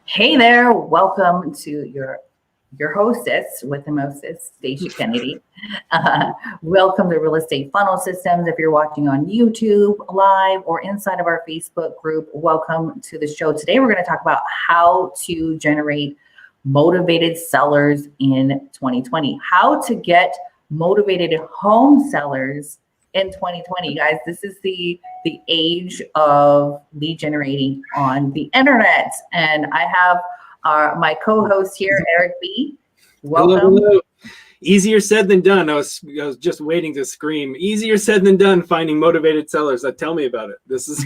Hey there, welcome to your hostess with the mostest, Stacia Kennedy. Uh, Welcome to Real Estate Funnel Systems. If you're watching on YouTube live or inside of our Facebook group, welcome to the show. Today we're going to talk about how to generate motivated sellers in 2020. How to get motivated home sellers in 2020, guys. This is the age of lead generating on the internet, and I have my co-host here, Eric B. Welcome. Hello, hello. Easier said than done. I was just waiting to scream. Easier said than done. Finding motivated sellers. Tell me about it. This is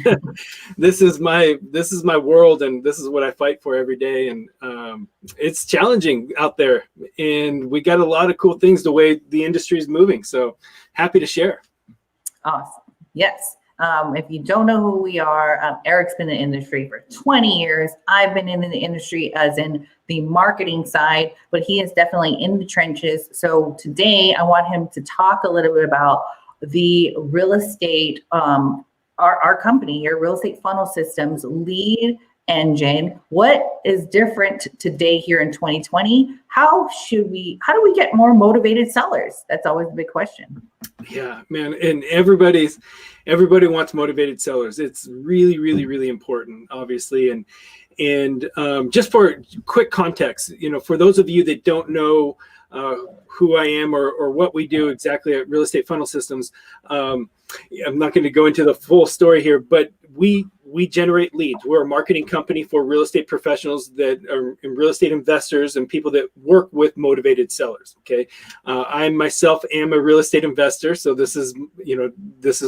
this is my world, and this is what I fight for every day. And it's challenging out there, and we got a lot of cool things the way the industry is moving. So happy to share. Awesome. Yes. If you don't know who we are, Eric's been in the industry for 20 years. I've been in the industry as in the marketing side, but he is definitely in the trenches. So today I want him to talk a little bit about the real estate, our company here, Real Estate Funnel Systems lead engine. What is different today here in 2020? How do we get more motivated sellers? That's always a big question. Yeah, man. And everybody wants motivated sellers. It's really, really, really important, obviously. And just for quick context, for those of you that don't know who I am or what we do exactly at Real Estate Funnel Systems, I'm not going to go into the full story here, but we generate leads. We're a marketing company for real estate professionals that are real estate investors and people that work with motivated sellers. Okay, I myself am a real estate investor, so this is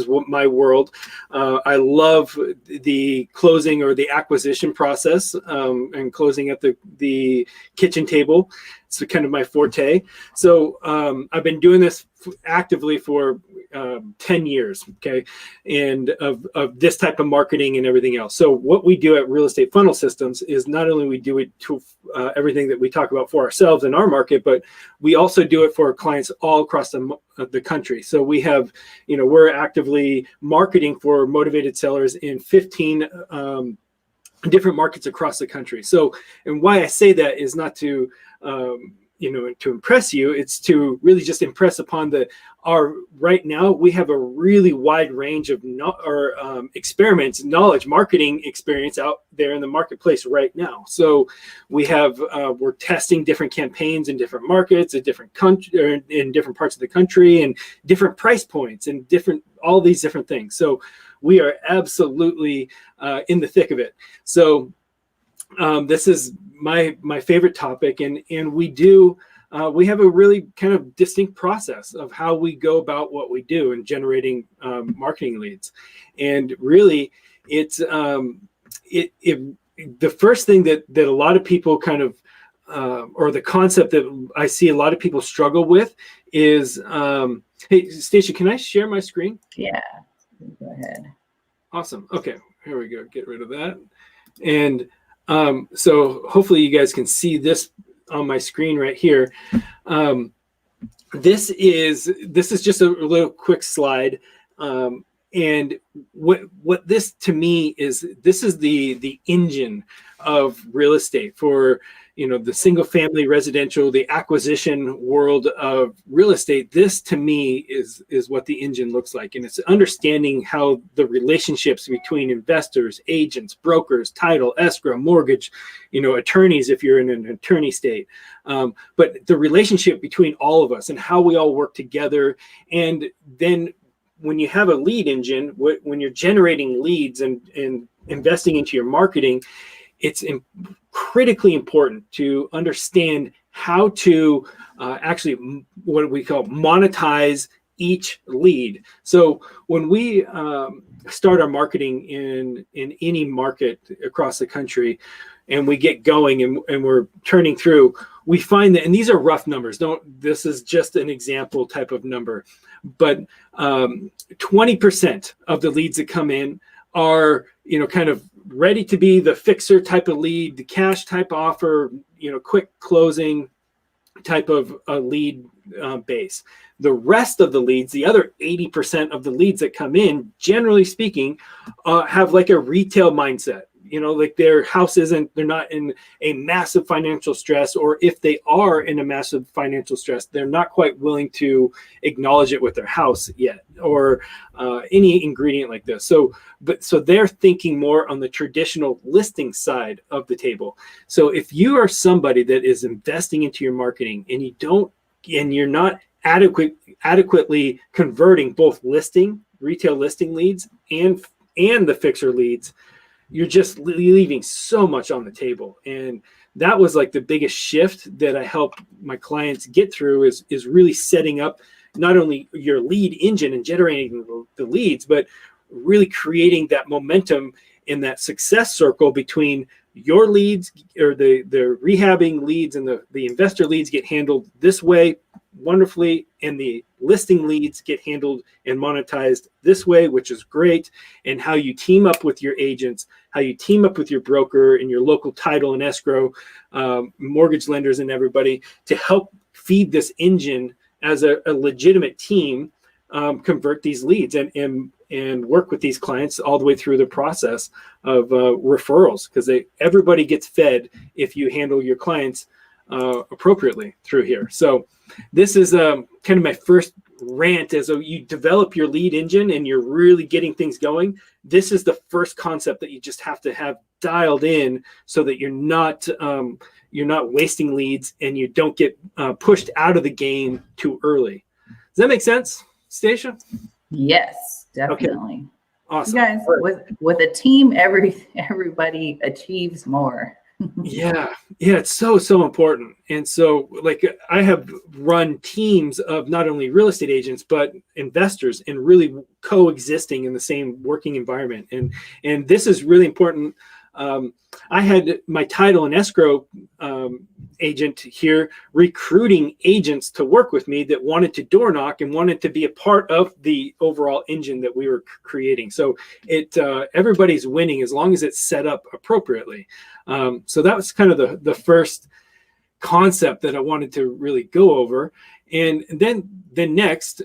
what my world. I love the closing or the acquisition process and closing at the kitchen table. It's kind of my forte. So I've been doing this actively for 10 years, okay, and of this type of marketing and everything else. So what we do at Real Estate Funnel Systems is not only we do it to everything that we talk about for ourselves in our market, but we also do it for our clients all across the country. So we have, we're actively marketing for motivated sellers in 15 different markets across the country. So, and why I say that is not to to impress you, it's to really just impress upon right now we have a really wide range of knowledge, marketing experience out there in the marketplace right now. So we have, we're testing different campaigns in different markets, in different parts of the country, and different price points and all these different things. So we are absolutely in the thick of it. So this is my favorite topic, and we have a really kind of distinct process of how we go about what we do in generating marketing leads. And really, it's the first thing that a lot of people kind of or the concept that I see a lot of people struggle with is, hey, Stacia, can I share my screen? Yeah, go ahead. Awesome. Okay, here we go. Get rid of that. And so hopefully you guys can see this on my screen right here. This is just a little quick slide. And what this to me is, this is the engine of real estate for the single family residential, the acquisition world of real estate. This to me is what the engine looks like, and it's understanding how the relationships between investors, agents, brokers, title, escrow, mortgage, attorneys if you're in an attorney state, but the relationship between all of us and how we all work together. And then when you have a lead engine, when you're generating leads and investing into your marketing, it's critically important to understand how to actually what we call monetize each lead. So when we start our marketing in any market across the country, and we get going and we're turning through, we find that, and these are rough numbers, this is just an example type of number, but 20% of the leads that come in are kind of ready to be the fixer type of lead, the cash type offer, quick closing type of lead base. The rest of the leads, the other 80% of the leads that come in, generally speaking, have like a retail mindset. like their house they're not in a massive financial stress, or if they are in a massive financial stress, they're not quite willing to acknowledge it with their house yet, or any ingredient like this. So they're thinking more on the traditional listing side of the table. So if you are somebody that is investing into your marketing and you're not adequately converting both retail listing leads and the fixer leads, you're just leaving so much on the table. And that was like the biggest shift that I help my clients get through is really setting up not only your lead engine and generating the leads, but really creating that momentum in that success circle between your leads, or the rehabbing leads and the investor leads get handled this way wonderfully, and the listing leads get handled and monetized this way, which is great. And how you team up with your agents, how you team up with your broker and your local title and escrow, mortgage lenders and everybody to help feed this engine as a legitimate team, convert these leads and work with these clients all the way through the process of referrals, because everybody gets fed if you handle your clients appropriately through here. So this is kind of my first rant. As you develop your lead engine and you're really getting things going, this is the first concept that you just have to have dialed in, so that you're not wasting leads and you don't get pushed out of the game too early. Does that make sense, Stacia? Yes, definitely. Okay. Awesome. You guys, with a team, everybody achieves more. Yeah, it's so important. And so, like, I have run teams of not only real estate agents but investors, and really coexisting in the same working environment. And this is really important. I had my title and escrow agent here recruiting agents to work with me that wanted to door knock and wanted to be a part of the overall engine that we were creating. So everybody's winning as long as it's set up appropriately. So that was kind of the first concept that I wanted to really go over. And then the next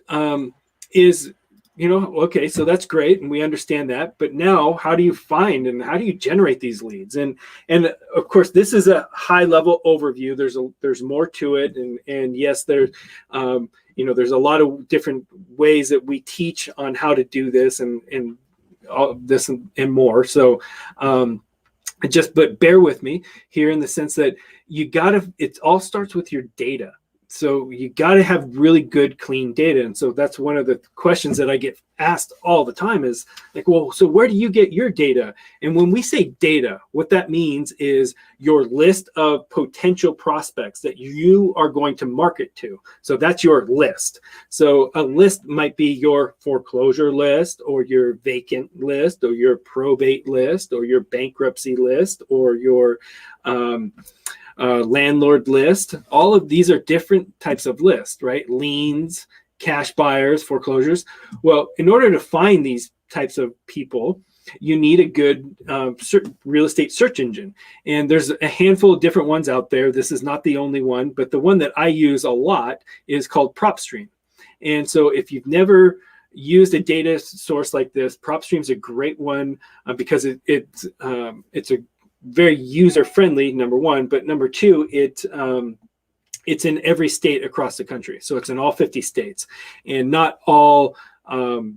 is, okay, so that's great, and we understand that. But now, how do you find and how do you generate these leads? And of course, this is a high level overview. There's more to it, and yes, there's a lot of different ways that we teach on how to do this and all this and more. So but bear with me here in the sense that it all starts with your data. So you got to have really good, clean data. And so that's one of the questions that I get asked all the time is like, well, so where do you get your data? And when we say data, what that means is your list of potential prospects that you are going to market to. So that's your list. So a list might be your foreclosure list, or your vacant list, or your probate list, or your bankruptcy list, or your landlord list. All of these are different types of lists, right? Liens, cash buyers, foreclosures. Well, in order to find these types of people, you need a good real estate search engine. And there's a handful of different ones out there. This is not the only one, but the one that I use a lot is called PropStream. And so if you've never used a data source like this, PropStream is a great one because it's a very user-friendly, number one, but number two, it's in every state across the country. So it's in all 50 states, and not all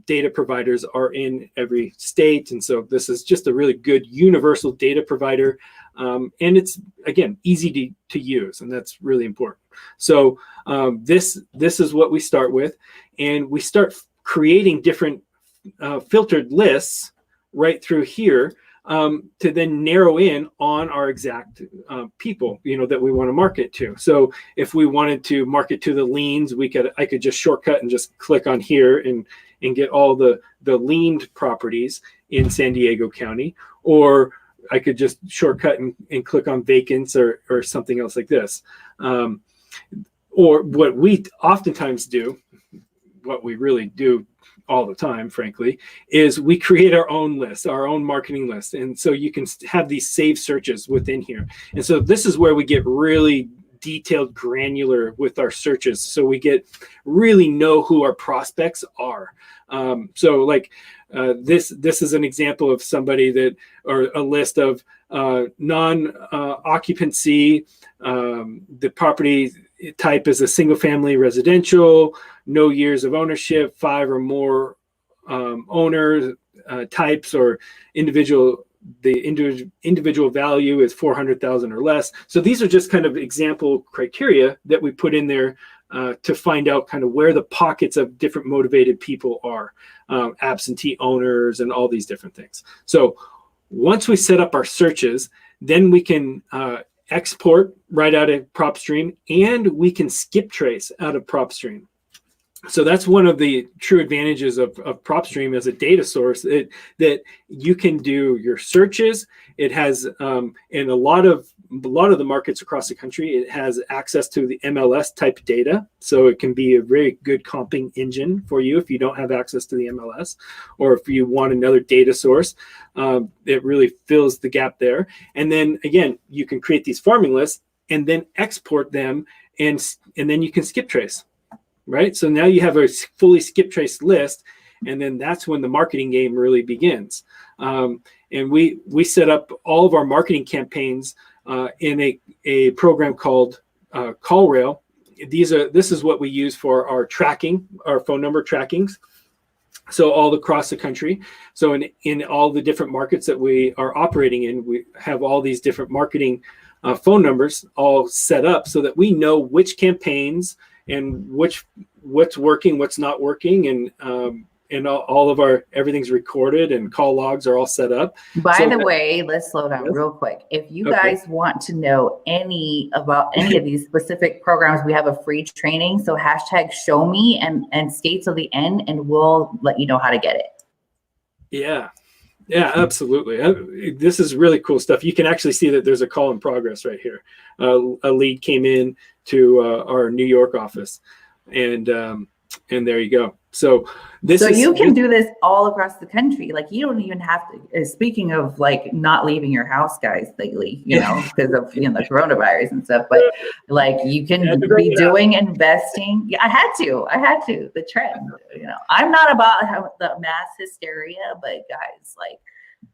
data providers are in every state. And so this is just a really good universal data provider. And it's, again, easy to use, and that's really important. So this is what we start with, and we start creating different filtered lists right through here, to then narrow in on our exact people, that we want to market to. So if we wanted to market to the liens, I could just shortcut and just click on here and get all the liened properties in San Diego County, or I could just shortcut and click on vacants or something else like this. Or what we oftentimes do, what we really do all the time, frankly, is we create our own list, our own marketing list. And so you can have these saved searches within here. And so this is where we get really detailed, granular with our searches. So we really know who our prospects are. So like this is an example of somebody that, or a list of non-occupancy. The property type is a single family residential, no years of ownership, 5 or more owners, types, or individual. The individual value is 400,000 or less. So these are just kind of example criteria that we put in there to find out kind of where the pockets of different motivated people are, absentee owners and all these different things. So once we set up our searches, then we can export right out of PropStream, and we can skip trace out of PropStream. So that's one of the true advantages of PropStream as a data source, that you can do your searches. It has, in a lot of the markets across the country, it has access to the MLS type data. So it can be a very good comping engine for you if you don't have access to the MLS, or if you want another data source. It really fills the gap there. And then again, you can create these farming lists and then export them, and then you can skip trace. Right. So now you have a fully skip trace list, and then that's when the marketing game really begins. And we set up all of our marketing campaigns in a program called CallRail. This is what we use for our tracking, our phone number trackings. So all across the country. So in all the different markets that we are operating in, we have all these different marketing phone numbers all set up so that we know which campaigns and what's working, what's not working, and all of our, everything's recorded and call logs are all set up. By the way, let's slow down real quick. If you guys want to know about any of these specific programs, we have a free training. So hashtag show me and stay till the end, and we'll let you know how to get it. Yeah, absolutely. This is really cool stuff. You can actually see that there's a call in progress right here. A lead came in to our New York office, and there you go. So you can do this all across the country. Like, you don't even have to. Speaking of like not leaving your house, guys, lately, because of the coronavirus and stuff. But like, you can be doing investing. Yeah, I had to. The trend. I'm not about the mass hysteria, but guys, like,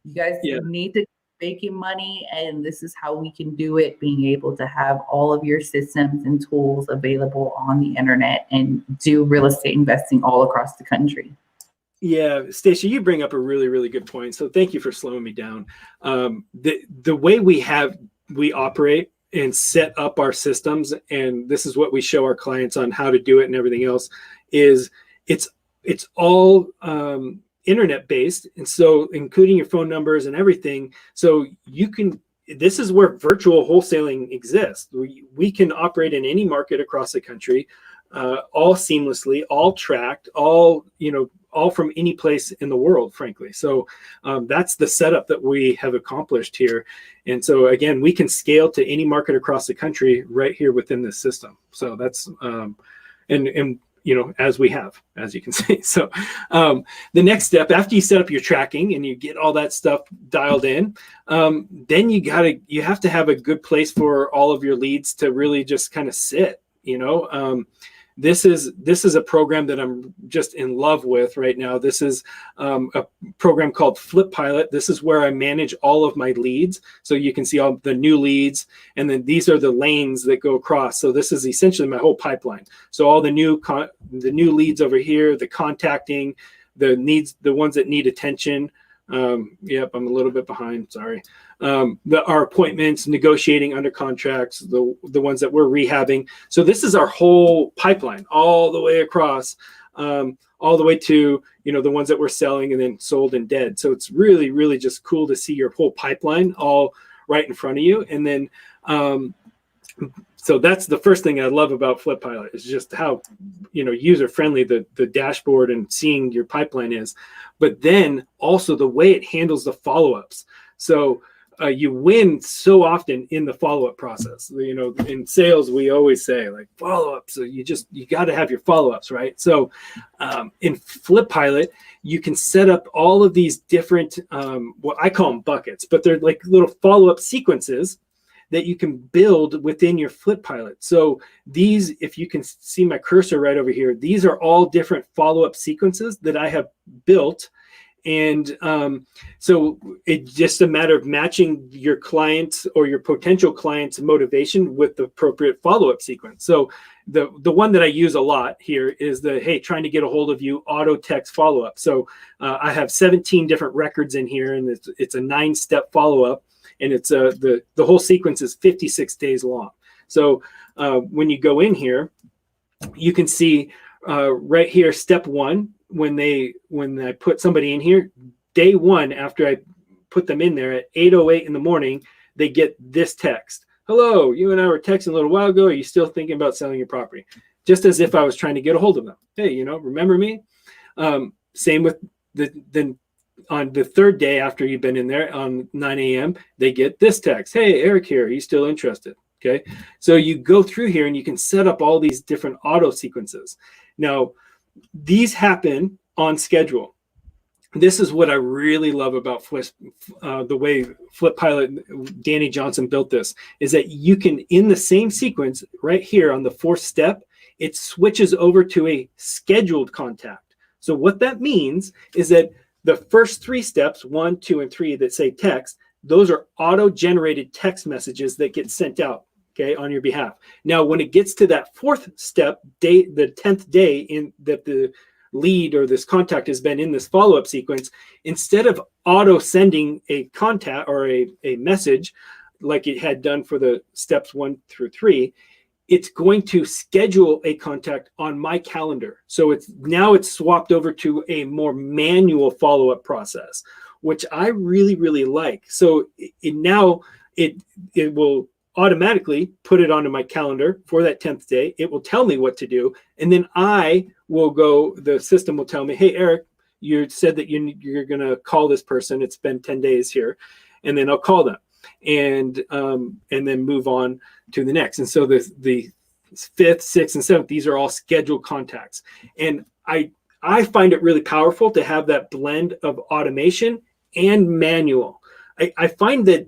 you guys need to making money, and this is how we can do it, being able to have all of your systems and tools available on the internet and do real estate investing all across the country. Yeah, Stacia, you bring up a really, really good point. So thank you for slowing me down. The way we operate and set up our systems, and this is what we show our clients on how to do it and everything else, is it's all internet based, and so including your phone numbers and everything. So this is where virtual wholesaling exists. We can operate in any market across the country, all seamlessly, all tracked, all from any place in the world, frankly. So that's the setup that we have accomplished here. And so again, we can scale to any market across the country right here within this system. So that's as we have, as you can see. So the next step, after you set up your tracking and you get all that stuff dialed in, then you have to have a good place for all of your leads to really just kind of sit. This is a program that I'm just in love with right now. This is a program called Flip Pilot. This is where I manage all of my leads. So you can see all the new leads, and then these are the lanes that go across. So this is essentially my whole pipeline. So all the new leads over here, the contacting, the ones that need attention. Yep, I'm a little bit behind. Sorry. Our appointments, negotiating under contracts, the ones that we're rehabbing. So this is our whole pipeline all the way across, all the way to, the ones that we're selling and then sold and dead. So it's really, really just cool to see your whole pipeline all right in front of you. And then, so that's the first thing I love about Flip Pilot, is just how, user friendly the dashboard and seeing your pipeline is, but then also the way it handles the follow-ups. So you win so often in the follow-up process. In sales, we always say like follow-up. So you got to have your follow-ups, right? So in Flip Pilot, you can set up all of these different, what I call them buckets, but they're like little follow-up sequences that you can build within your Flip Pilot. So these, if you can see my cursor right over here, these are all different follow-up sequences that I have built. And so it's just a matter of matching your clients or your potential clients' motivation with the appropriate follow-up sequence. So the one that I use a lot here is the, hey, trying to get a hold of you, auto text follow-up. So I have 17 different records in here, and it's a 9-step follow-up, and it's the whole sequence is 56 days long. So when you go in here, you can see right here, step 1. When I put somebody in here, day 1 after I put them in there at 8:08 in the morning, they get this text. Hello, you and I were texting a little while ago. Are you still thinking about selling your property? Just as if I was trying to get a hold of them. Hey, remember me? Same with then on the 3rd day after you've been in there on 9 a.m., they get this text. Hey, Eric here. Are you still interested? Okay. So you go through here and you can set up all these different auto sequences. Now, these happen on schedule. This is what I really love about the way Flip Pilot, Danny Johnson built this, is that you can, in the same sequence right here on the 4th step, it switches over to a scheduled contact. So what that means is that the first 3 steps, 1, 2, and 3 that say text, those are auto-generated text messages that get sent out, okay, on your behalf. Now, when it gets to that 4th step, the 10th day in that the lead or this contact has been in this follow-up sequence, instead of auto sending a contact or a message like it had done for the steps 1 through 3, it's going to schedule a contact on my calendar. So it's swapped over to a more manual follow-up process, which I really, really like. So it will automatically put it onto my calendar for that 10th day. It will tell me what to do. And then the system will tell me, hey, Eric, you said that you're going to call this person. It's been 10 days here. And then I'll call them and then move on to the next. And so the 5th, 6th, and 7th, these are all scheduled contacts. And I find it really powerful to have that blend of automation and manual. I find that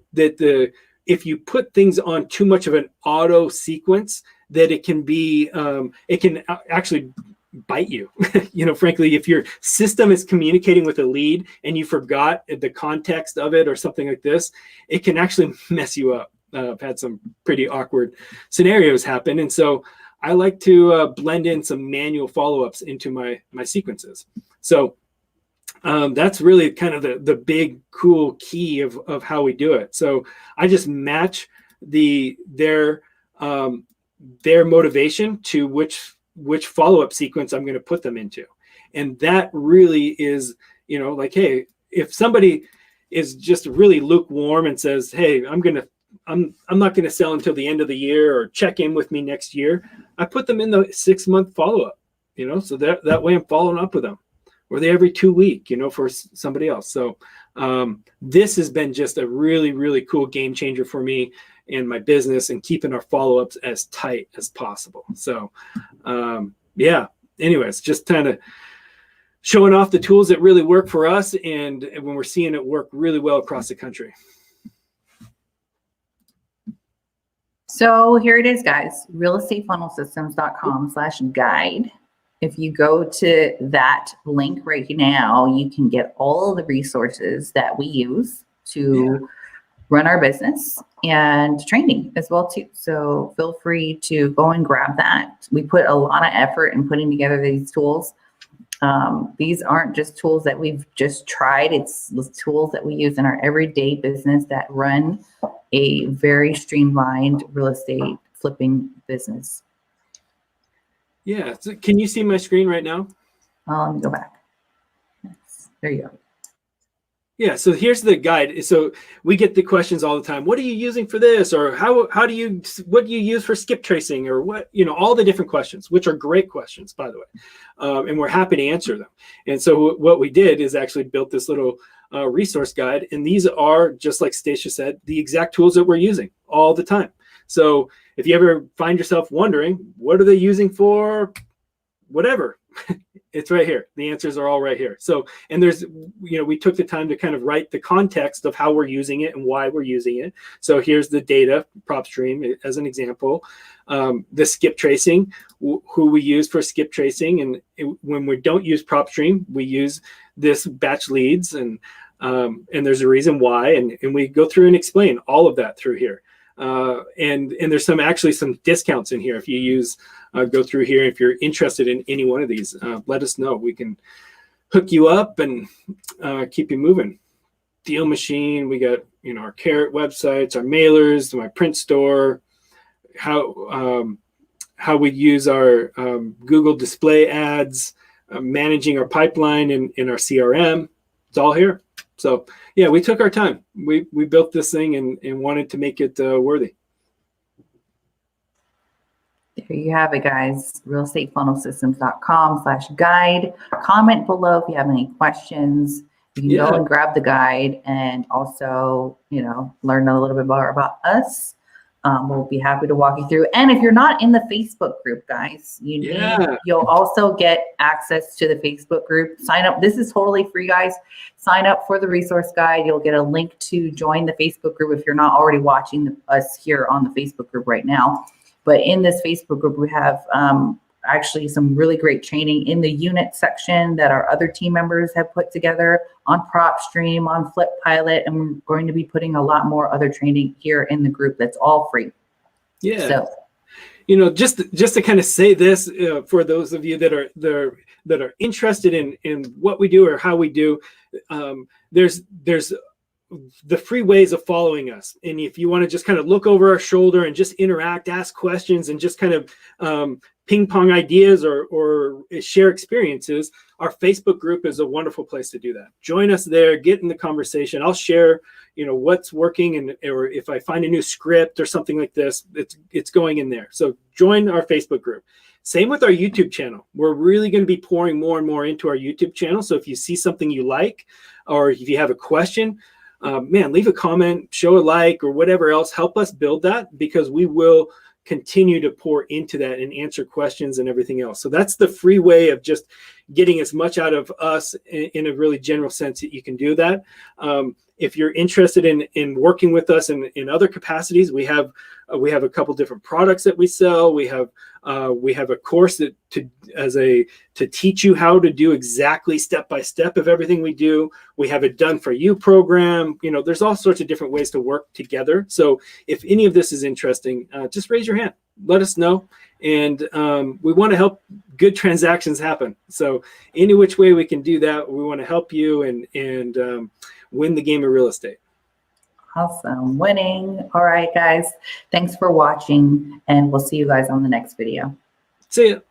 if you put things on too much of an auto sequence, that it can actually bite you. Frankly, if your system is communicating with a lead and you forgot the context of it or something like this, it can actually mess you up. I've had some pretty awkward scenarios happen. And so I like to blend in some manual follow-ups into my sequences. So that's really kind of the big cool key of how we do it. So I just match their motivation to which follow-up sequence I'm going to put them into. And that really is, like, hey, if somebody is just really lukewarm and says, hey, I'm not going to sell until the end of the year, or check in with me next year, I put them in the 6-month follow-up, so that way I'm following up with them. Or they every 2 week, for somebody else. So this has been just a really, really cool game changer for me and my business, and keeping our follow-ups as tight as possible. So anyways, just kind of showing off the tools that really work for us, and when we're seeing it work really well across the country. So here it is, guys, realestatefunnelsystems.com/guide. If you go to that link right now, you can get all of the resources that we use to run our business, and training as well too. So feel free to go and grab that. We put a lot of effort in putting together these tools. These aren't just tools that we've just tried. It's the tools that we use in our everyday business that run a very streamlined real estate flipping business. Yeah. So can you see my screen right now? Let me go back. Yes, there you go. Yeah. So here's the guide. So we get the questions all the time. What are you using for this? Or what do you use for skip tracing? Or what, all the different questions, which are great questions, by the way. And we're happy to answer them. And so what we did is actually built this little resource guide. And these are, just like Stacia said, the exact tools that we're using all the time. So if you ever find yourself wondering, what are they using for whatever, It's right here. The answers are all right here. So, and there's, we took the time to kind of write the context of how we're using it and why we're using it. So here's the data, PropStream as an example. The skip tracing, who we use for skip tracing. And when we don't use PropStream, we use this batch leads, and there's a reason why. And we go through and explain all of that through here. And there's some discounts in here. If you use, go through here, if you're interested in any one of these, let us know. We can hook you up and keep you moving. Deal Machine, we got, our Carrot websites, our mailers, my print store, how we use our Google display ads, managing our pipeline in our CRM. It's all here. So yeah, we took our time. We built this thing and wanted to make it worthy. There you have it, guys. realestatefunnelsystems.com/guide. Comment below if you have any questions. You can go and grab the guide and also, learn a little bit more about us. We'll be happy to walk you through. And if you're not in the Facebook group, guys, you'll also get access to the Facebook group. Sign up. This is totally free, guys. Sign up for the resource guide. You'll get a link to join the Facebook group if you're not already watching us here on the Facebook group right now. But in this Facebook group, we have actually some really great training in the unit section that our other team members have put together on PropStream, on FlipPilot, and we're going to be putting a lot more other training here in the group that's all free. Yeah. So, just to kind of say this for those of you that are interested in what we do or how we do, there's the free ways of following us. And if you want to just kind of look over our shoulder and just interact, ask questions, and just kind of ping pong ideas or share experiences, our Facebook group is a wonderful place to do that. Join us there, get in the conversation. I'll share, what's working, or if I find a new script or something like this, it's going in there. So join our Facebook group. Same with our YouTube channel. We're really going to be pouring more and more into our YouTube channel. So if you see something you like, or if you have a question, leave a comment, show a like, or whatever else. Help us build that, because we will continue to pour into that and answer questions and everything else. So that's the free way of just getting as much out of us in a really general sense that you can do that. If you're interested in working with us in other capacities, we have a couple different products that we sell. We have a course to teach you how to do exactly step by step of everything we do. We have a done for you program. There's all sorts of different ways to work together. So if any of this is interesting, just raise your hand. Let us know. And we want to help good transactions happen. So any which way we can do that, we want to help you and win the game of real estate. Awesome. Winning. All right, guys. Thanks for watching, and we'll see you guys on the next video. See ya.